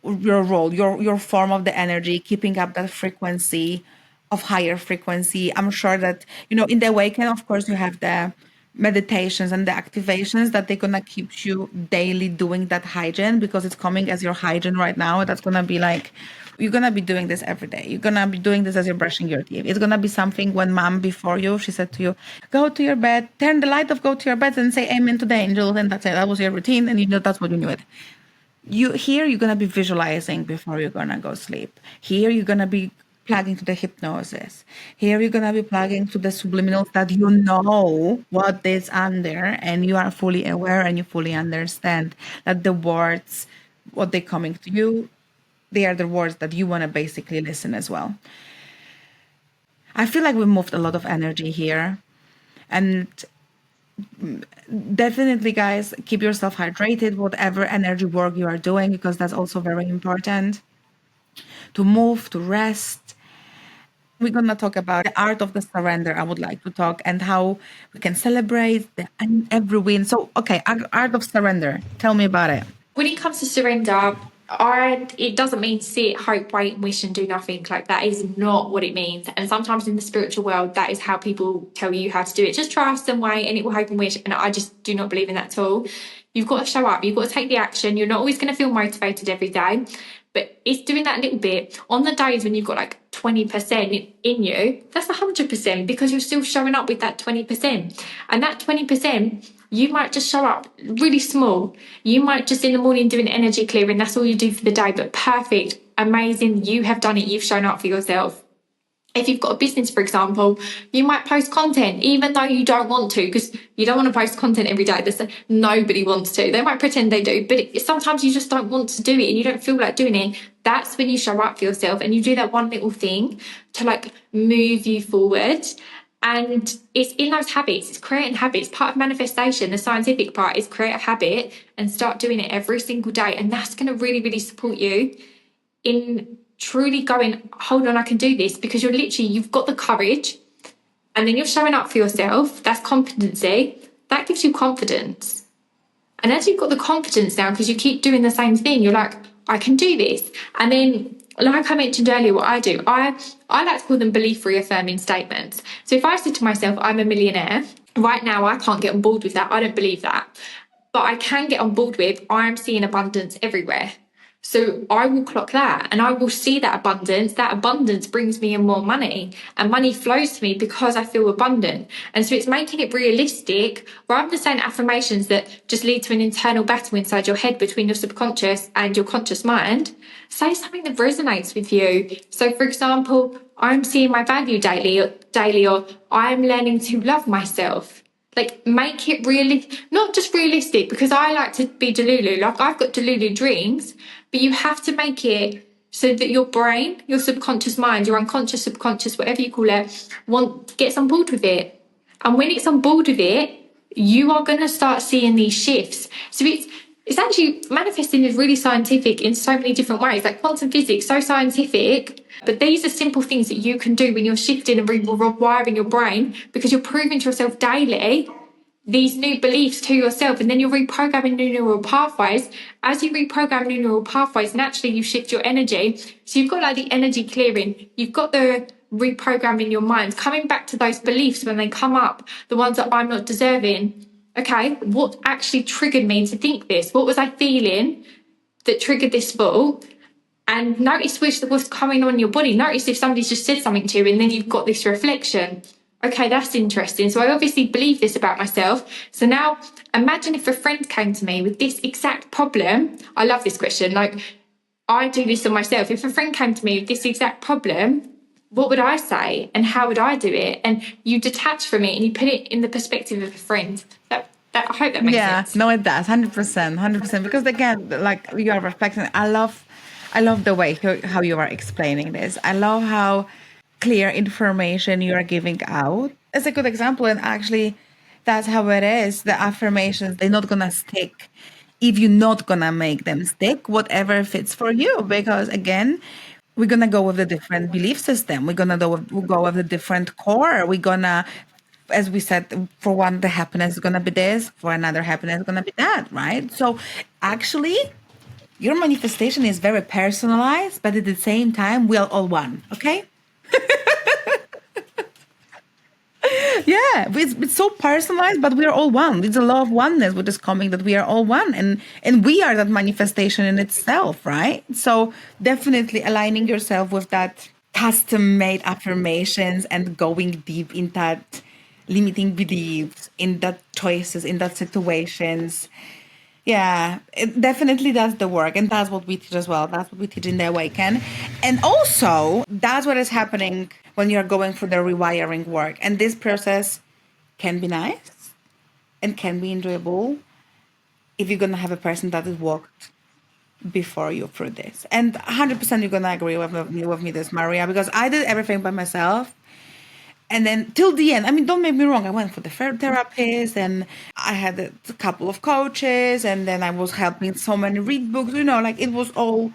your form of the energy, keeping up that frequency of higher frequency. I'm sure that, in the awakening, of course, you have the meditations and the activations that they're gonna keep you daily doing that hygiene, because it's coming as your hygiene right now. That's gonna be like, you're gonna be doing this every day. You're gonna be doing this as you're brushing your teeth. It's gonna be something when mom before you, she said to you, go to your bed, turn the light off, go to your bed and say amen to the angels, and that's it. That was your routine, and that's what you knew it. You're gonna be visualizing before you're gonna go sleep. Here you're gonna be plugging to the hypnosis. Here you're gonna be plugging to the subliminals that you know what is under, and you are fully aware and you fully understand that the words, what they're coming to you, they are the words that you want to basically listen as well. I feel like we moved a lot of energy here, and definitely, guys, keep yourself hydrated, whatever energy work you are doing, because that's also very important. To move, to rest. We're going to talk about the art of the surrender. I would like to talk, and how we can celebrate every win. So, okay, art of surrender. Tell me about it. When it comes to surrender, it doesn't mean sit, hope, wait, and wish and do nothing. Like, that is not what it means. And sometimes in the spiritual world, that is how people tell you how to do it. Just trust and wait, and it will hope and wish. And I just do not believe in that at all. You've got to show up. You've got to take the action. You're not always going to feel motivated every day, but it's doing that little bit. On the days when you've got like 20% in you, that's 100%, because you're still showing up with that 20%. And that 20%, you might just show up really small. You might just in the morning do an energy clearing. That's all you do for the day, but perfect, amazing. You have done it. You've shown up for yourself. If you've got a business, for example, you might post content, even though you don't want to, because you don't want to post content every day. Nobody wants to. They might pretend they do, but sometimes you just don't want to do it and you don't feel like doing it. That's when you show up for yourself and you do that one little thing to like move you forward. And it's in those habits, it's creating habits. Part of manifestation, the scientific part, is create a habit and start doing it every single day. And that's going to really, really support you in truly going, hold on, I can do this, because you've got the courage, and then you're showing up for yourself. That's competency. That gives you confidence. And as you've got the confidence now, because you keep doing the same thing, you're like, I can do this. And then, like I mentioned earlier, what I do, I like to call them belief reaffirming statements. So if I said to myself, I'm a millionaire, right now I can't get on board with that. I don't believe that. But I can get on board with, I'm seeing abundance everywhere. So I will clock that and I will see that abundance. That abundance brings me in more money, and money flows to me because I feel abundant. And so it's making it realistic rather than saying affirmations that just lead to an internal battle inside your head between your subconscious and your conscious mind. Say something that resonates with you. So for example, I'm seeing my value daily, or I'm learning to love myself. Like, make it really, not just realistic, because I like to be delulu. Like, I've got delulu dreams, but you have to make it so that your brain, your subconscious mind, your unconscious, subconscious, whatever you call it, gets on board with it. And when it's on board with it, you are going to start seeing these shifts. So it's actually, manifesting is really scientific in so many different ways. Like quantum physics, so scientific. But these are simple things that you can do when you're shifting and rewiring your brain, because you're proving to yourself daily these new beliefs to yourself, and then you're reprogramming new neural pathways. As you reprogram new neural pathways, naturally you shift your energy. So you've got like the energy clearing, you've got the reprogramming your mind, coming back to those beliefs when they come up, the ones that I'm not deserving. Okay, what actually triggered me to think this? What was I feeling that triggered this thought? And notice what's coming on in your body. Notice if somebody's just said something to you and then you've got this reflection. Okay, that's interesting. So I obviously believe this about myself. So now imagine if a friend came to me with this exact problem. I love this question. Like, I do this on myself. If a friend came to me with this exact problem, what would I say and how would I do it? And you detach from it and you put it in the perspective of a friend. I hope that makes sense. No, it does. 100%, 100%. Because again, like you are reflecting, I love the way how you are explaining this. I love how clear information you are giving out. It's a good example. And actually, that's how it is. The affirmations, they're not going to stick if you're not going to make them stick, whatever fits for you. Because again, we're going to go with a different belief system. We're going to go with a different core. We're going to, as we said, for one, the happiness is going to be this. For another, happiness is going to be that, right? So actually, your manifestation is very personalized, but at the same time, we are all one, okay? Yeah, it's so personalized, but we are all one. It's a law of oneness, which is coming, that we are all one, and we are that manifestation in itself, right? So definitely aligning yourself with that custom-made affirmations and going deep in that limiting beliefs, in that choices, in that situations. Yeah, it definitely does the work. And that's what we teach as well. That's what we teach in the Awaken. And also, that's what is happening when you're going through the rewiring work. And this process can be nice and can be enjoyable if you're going to have a person that has walked before you through this. And 100% you're going to agree with me this, Maria, because I did everything by myself. And then till the end, I mean, don't make me wrong, I went for the therapist and I had a couple of coaches, and then I was helping so many read books, like it was all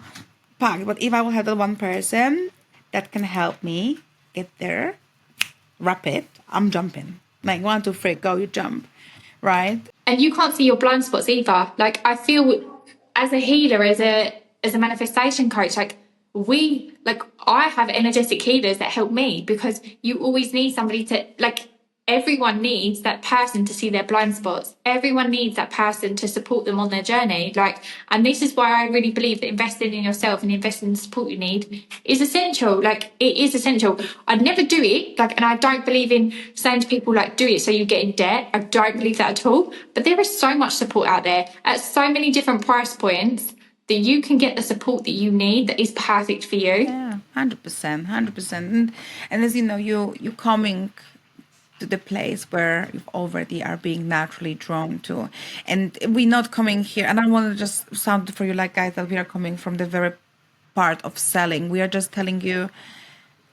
packed. But if I will have that one person that can help me get there, rapid, I'm jumping. Like 1, 2, 3, go, you jump, right? And you can't see your blind spots either. Like, I feel as a healer, as a manifestation coach, I have energetic healers that help me, because you always need somebody to, like, everyone needs that person to see their blind spots. Everyone needs that person to support them on their journey. And this is why I really believe that investing in yourself and investing in the support you need is essential. Like, it is essential. I'd never do it. And I don't believe in saying to people, do it so you get in debt. I don't believe that at all. But there is so much support out there at so many different price points that you can get the support that you need that is perfect for you. Yeah, 100%, 100%. And as you know, you're coming to the place where you already are being naturally drawn to. And we're not coming here, and I want to just sound for you like, guys, that we are coming from the very part of selling. We are just telling you,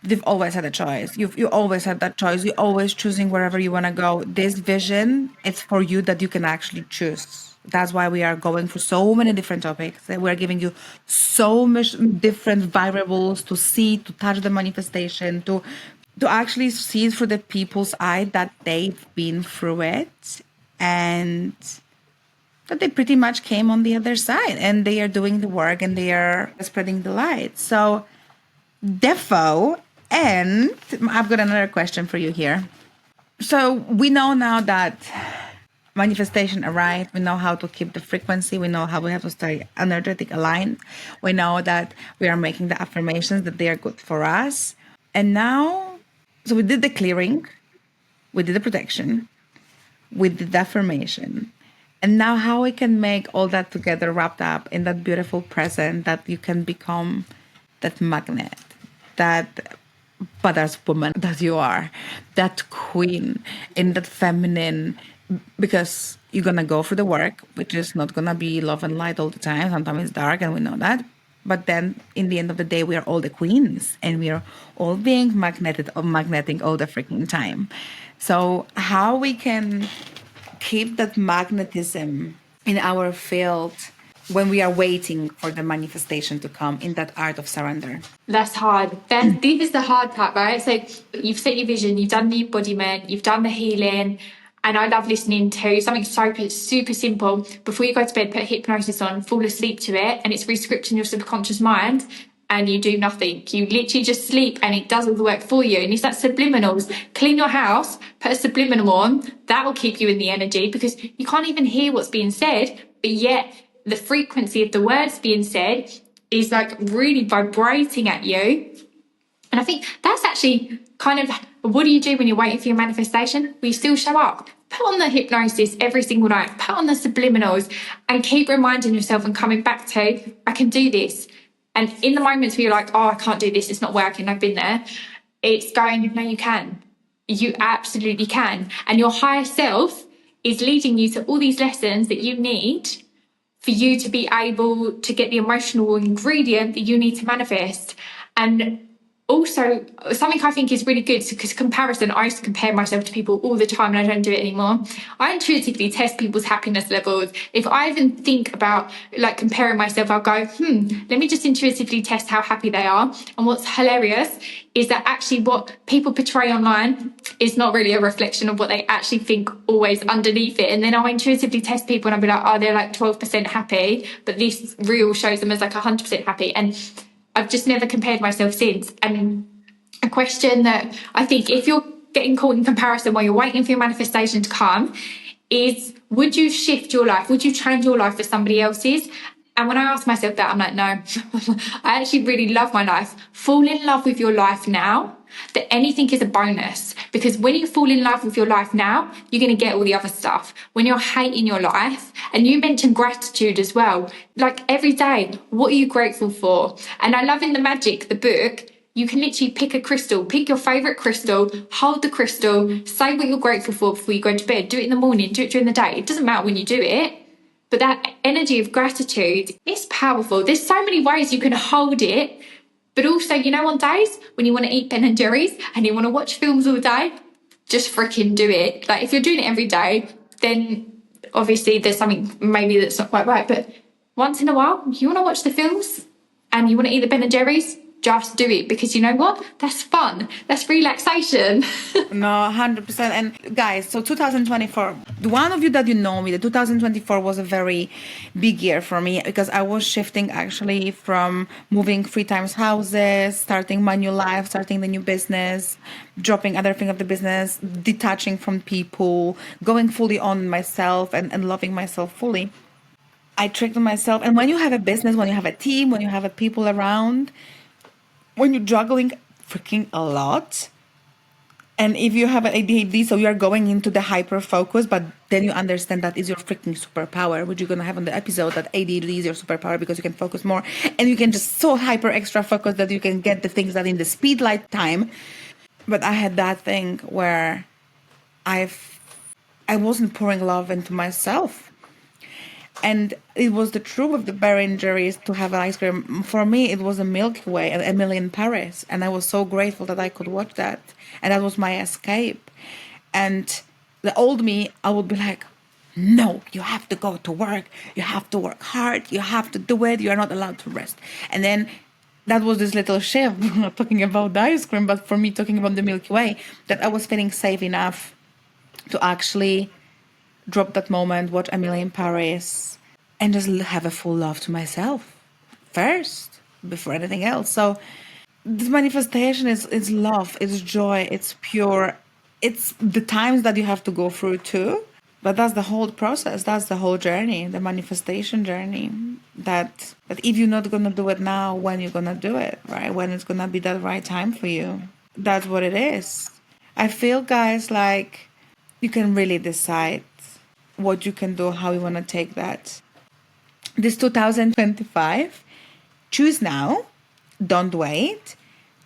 you've always had a choice. You always had that choice. You're always choosing wherever you want to go. This vision, it's for you, that you can actually choose. That's why we are going through so many different topics. We're giving you so much different variables to see, to touch the manifestation, to actually see it through the people's eye that they've been through it, and that they pretty much came on the other side, and they are doing the work and they are spreading the light. So, defo, and I've got another question for you here. So we know now that manifestation arrived. We know how to keep the frequency. We know how we have to stay energetic aligned. We know that we are making the affirmations that they are good for us. And now, so we did the clearing, we did the protection, we did the affirmation. And now how we can make all that together wrapped up in that beautiful present that you can become that magnet, that badass woman that you are, that queen in that feminine, because you're gonna go through the work, which is not gonna be love and light all the time. Sometimes it's dark and we know that. But then in the end of the day, we are all the queens and we are all being magnetic all the freaking time. So how we can keep that magnetism in our field when we are waiting for the manifestation to come in that art of surrender? That's hard. This is the hard part, right? So you've set your vision, you've done the embodiment, you've done the healing. And I love listening to something super simple. Before you go to bed, put hypnosis on, fall asleep to it, and it's rescripting your subconscious mind, and you do nothing. You literally just sleep and it does all the work for you. And it's that subliminals. Clean your house, put a subliminal on, that will keep you in the energy, because you can't even hear what's being said, but yet the frequency of the words being said is like really vibrating at you. And I think that's actually kind of, what do you do when you're waiting for your manifestation? Well, you still show up. Put on the hypnosis every single night. Put on the subliminals and keep reminding yourself and coming back to, I can do this. And in the moments where you're like, oh, I can't do this, it's not working, I've been there, it's going, no, you can. You absolutely can. And your higher self is leading you to all these lessons that you need for you to be able to get the emotional ingredient that you need to manifest. And also, something I think is really good, because comparison, I used to compare myself to people all the time and I don't do it anymore. I intuitively test people's happiness levels. If I even think about like comparing myself, I'll go, let me just intuitively test how happy they are. And what's hilarious is that actually what people portray online is not really a reflection of what they actually think always underneath it. And then I'll intuitively test people and I'll be like, oh, they're like 12% happy, but this reel shows them as like 100% happy. And I've just never compared myself since. And a question that I think, if you're getting caught in comparison while you're waiting for your manifestation to come, is, would you shift your life? Would you change your life for somebody else's? And when I ask myself that, I'm like, no, I actually really love my life. Fall in love with your life now, that anything is a bonus. Because when you fall in love with your life now, you're going to get all the other stuff. When you're hating your life, and you mentioned gratitude as well, like every day, what are you grateful for? And I love in the Magic, the book, you can literally pick a crystal, pick your favourite crystal, hold the crystal, say what you're grateful for before you go to bed, do it in the morning, do it during the day. It doesn't matter when you do it. But that energy of gratitude is powerful. There's so many ways you can hold it. But also, you know, on days when you want to eat Ben and Jerry's and you want to watch films all day, just freaking do it. Like if you're doing it every day, then obviously there's something maybe that's not quite right. But once in a while, you want to watch the films and you want to eat the Ben and Jerry's, just do it, because you know what? That's fun. That's relaxation. No, 100%. And guys, so 2024, one of you that you know me, the 2024 was a very big year for me, because I was shifting actually from moving 3 times houses, starting my new life, starting the new business, dropping other things of the business, detaching from people, going fully on myself and loving myself fully. I tricked myself. And when you have a business, when you have a team, when you have a people around, when you're juggling freaking a lot, and if you have an ADHD, so you're going into the hyper focus, but then you understand that is your freaking superpower, which you're going to have on the episode, that ADHD is your superpower because you can focus more and you can just so hyper extra focus that you can get the things that in the speed light time. But I had that thing where I wasn't pouring love into myself. And it was the truth of the Vera injuries to have ice cream. For me, it was a Milky Way, an Emily in Paris. And I was so grateful that I could watch that. And that was my escape. And the old me, I would be like, no, you have to go to work. You have to work hard. You have to do it. You're not allowed to rest. And then that was this little shift, not talking about the ice cream, but for me, talking about the Milky Way, that I was feeling safe enough to actually drop that moment, watch Emily in Paris, and just have a full love to myself first, before anything else. So this manifestation is love, it's joy, it's pure. It's the times that you have to go through too, But that's the whole process. That's the whole journey, the manifestation journey. That if you're not gonna do it now, when you're gonna do it, right? When it's gonna be the right time for you. That's what it is. I feel, guys, like you can really decide what you can do, how you wanna take that. This 2025, choose now. Don't wait.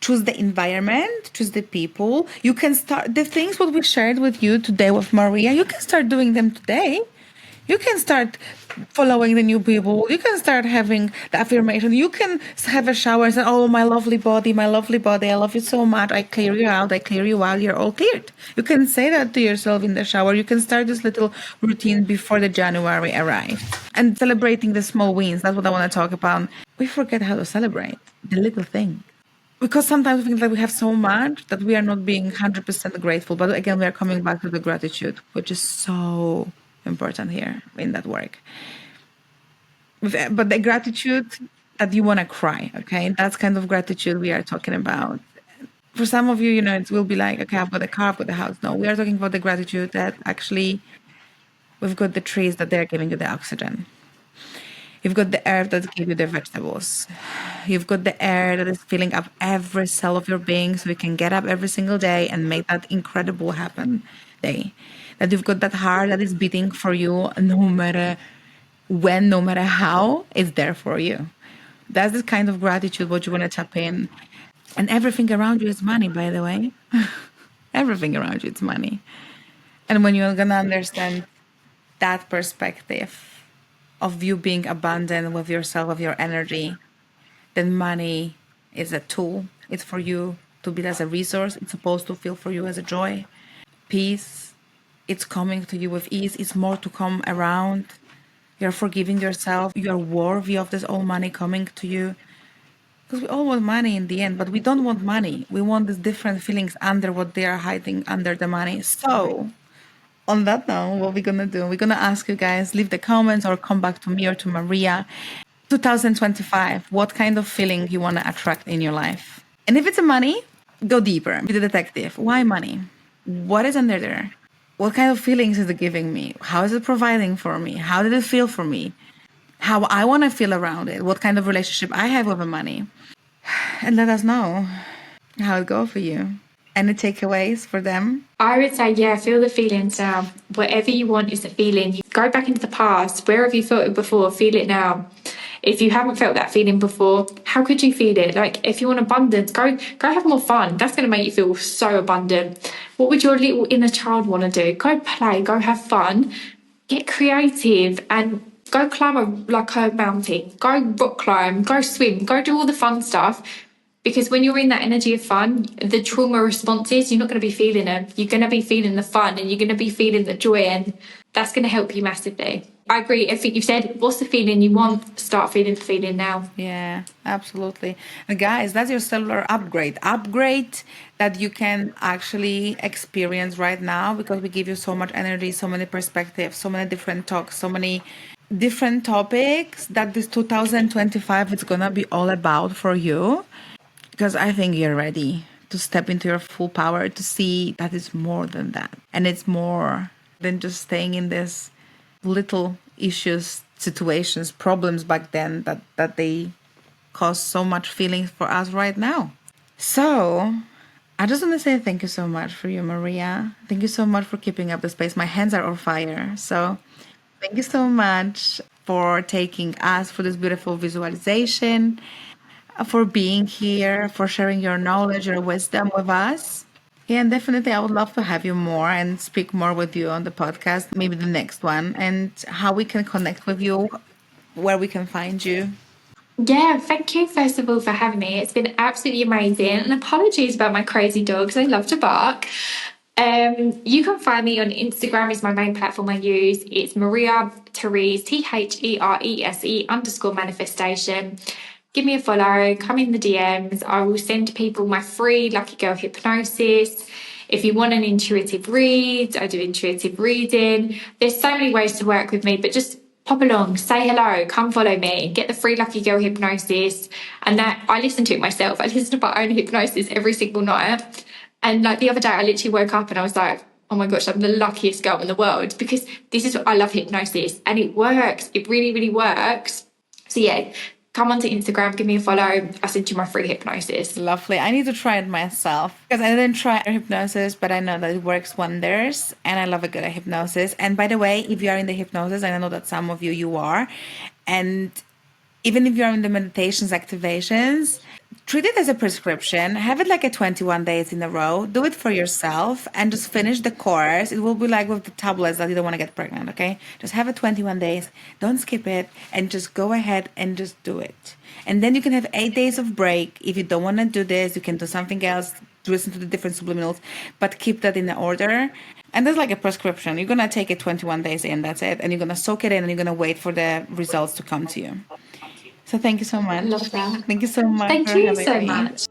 Choose the environment, choose the people. You can start the things what we shared with you today with Maria. You can start doing them today. You can start following the new people. You can start having the affirmation. You can have a shower and say, oh, my lovely body, I love you so much. I clear you out. I clear you out. You're all cleared. You can say that to yourself in the shower. You can start this little routine before the January arrives. And celebrating the small wins. That's what I want to talk about. We forget how to celebrate the little thing. Because sometimes we think that we have so much that we are not being 100% grateful. But again, we are coming back to the gratitude, which is so important here in that work. But the gratitude that you want to cry, okay? That's kind of gratitude we are talking about. For some of you, it will be like, okay, I've got a car, I've got a house. No, we are talking about the gratitude that actually we've got the trees that they're giving you the oxygen. You've got the earth that gives you the vegetables. You've got the air that is filling up every cell of your being so you can get up every single day and make that incredible happen day. That you've got that heart that is beating for you no matter when, no matter how, it's there for you. That's the kind of gratitude what you want to tap in. And everything around you is money, by the way. Everything around you is money. And when you're going to understand that perspective of you being abundant with yourself, with your energy, then money is a tool. It's for you to be as a resource. It's supposed to feel for you as a joy. Peace, it's coming to you with ease. It's more to come around. You're forgiving yourself. You're worthy of this all money coming to you. Because we all want money in the end, but we don't want money. We want these different feelings under what they are hiding under the money. So on that note, what we're going to do, we're going to ask you guys, leave the comments or come back to me or to Maria. 2025, what kind of feeling you want to attract in your life? And if it's a money, go deeper. Be the detective. Why money? What is under there? What kind of feelings is it giving me? How is it providing for me? How did it feel for me? How I want to feel around it? What kind of relationship I have with the money? And let us know how it goes for you. Any takeaways for them? I would say, yeah, feel the feelings now. Whatever you want is the feeling. You go back into the past. Where have you felt it before? Feel it now. If you haven't felt that feeling before, how could you feel it? Like, if you want abundance, go have more fun. That's going to make you feel so abundant. What would your little inner child want to do? Go play, go have fun, get creative, and go climb a mountain. Go rock climb, go swim, go do all the fun stuff. Because when you're in that energy of fun, the trauma responses, you're not going to be feeling them. You're going to be feeling the fun and you're going to be feeling the joy, and that's going to help you massively. I agree. I think you've said, what's the feeling you want? Start feeling the feeling now. Yeah, absolutely. And guys, that's your cellular upgrade. Upgrade that you can actually experience right now, because we give you so much energy, so many perspectives, so many different talks, so many different topics that this 2025 is going to be all about for you. Because I think you're ready to step into your full power, to see that it's more than that. And it's more than just staying in this little issues, situations, problems back then that they cause so much feelings for us right now. So I just want to say thank you so much for you, Maria. Thank you so much for keeping up the space. My hands are on fire. So thank you so much for taking us for this beautiful visualization, for being here, for sharing your knowledge, your wisdom with us. Yeah, and definitely I would love to have you more and speak more with you on the podcast, maybe the next one, and how we can connect with you, where we can find you. Yeah, thank you first of all for having me. It's been absolutely amazing. And apologies about my crazy dogs. They love to bark. You can find me on Instagram, is my main platform I use. It's Maria Therese, THERESE_manifestation. Give me a follow, come in the DMs. I will send people my free Lucky Girl hypnosis. If you want an intuitive read, I do intuitive reading. There's so many ways to work with me, but just pop along, say hello, come follow me, get the free Lucky Girl hypnosis. And that, I listen to it myself. I listen to my own hypnosis every single night. And like the other day, I literally woke up and I was like, oh my gosh, I'm the luckiest girl in the world, because this is I love hypnosis and it works. It really, really works. So yeah, come onto Instagram, give me a follow. I'll send you my free hypnosis. Lovely. I need to try it myself because I didn't try hypnosis, but I know that it works wonders and I love a good hypnosis. And by the way, if you are in the hypnosis, and I know that some of you are, and even if you're in the meditations, activations, treat it as a prescription. Have it like a 21 days in a row. Do it for yourself and just finish the course. It will be like with the tablets that you don't want to get pregnant, okay? Just have it 21 days. Don't skip it and just go ahead and just do it. And then you can have 8 days of break. If you don't want to do this, you can do something else, listen to the different subliminals, but keep that in the order. And there's like a prescription. You're going to take it 21 days in, that's it. And you're going to soak it in and you're going to wait for the results to come to you. So thank you so much. Love that. Thank you so much Thank for you having so me. much.